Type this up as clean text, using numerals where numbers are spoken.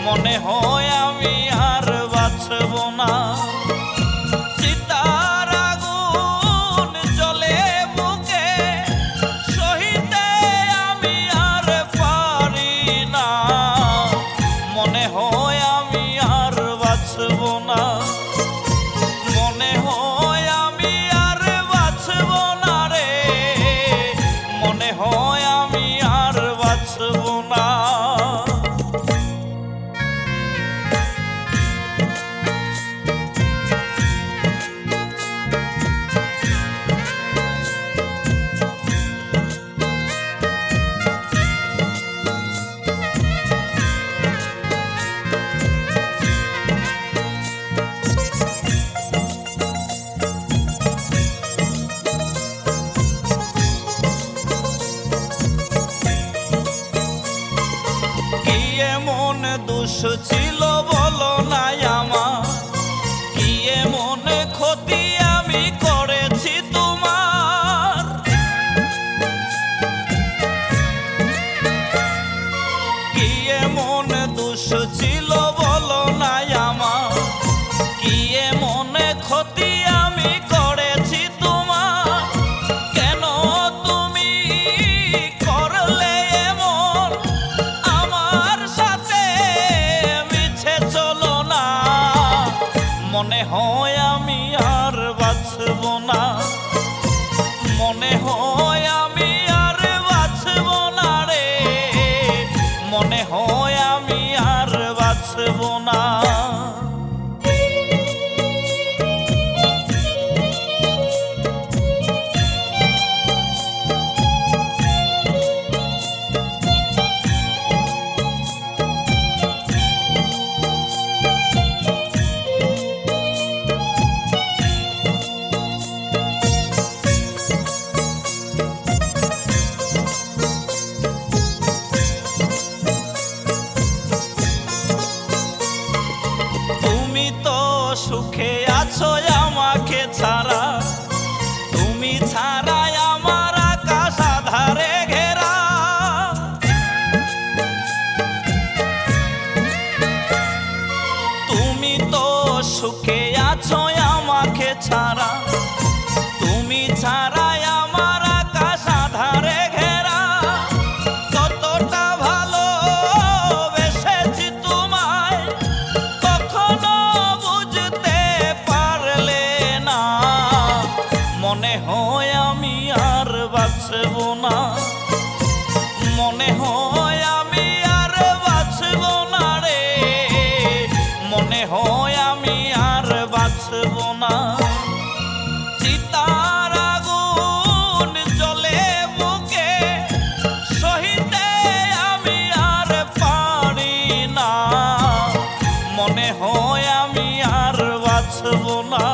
মনে হয় আমি আর বাঁচব না। চিতার আগুন জ্বলে বুকে, সহিতে আমি আর পারি না। মনে হয় আমি আর বাঁচব না। মনে হয় আমি আর বাঁচব না রে, মনে হয় আমি আর বাঁচব না। এমন দোষ ছিল বলো না আমার, কি এমন ক্ষতি আমি করেছি তোমার। কি এমন দোষ ছিল বলো না আমার, কি এমন ক্ষতি আমি করেছি তোমার। কেন তুমি করলে এমন আমার সাথে, মিছে চলো না। মনে হয় আমি আর বাঁচব না। মনে হয় আমি আর বাঁচব না রে, মনে হয় আমি আর বাঁচব না। সুখে আছো আমাকে ছাড়া, তুমি ছাড়াই আমার আকাশ আধারে ঘেরা। তুমি তো সুখে আছো আমাকে ছাড়া, তুমি ছাড়াই আমার আকাশ আধারে ঘেরা। কতটা ভালো বেসেছি তোমায়, কখনো মনে হয় আমি আর বাঁচব না। মনে হয় আমি আর বাঁচব না রে, মনে হয় আমি আর বাঁচব না। চিতার আগুন জ্বলে বুকে, সহিতে আমি আর পারি না। মনে হয় আমি আর বাঁচব না।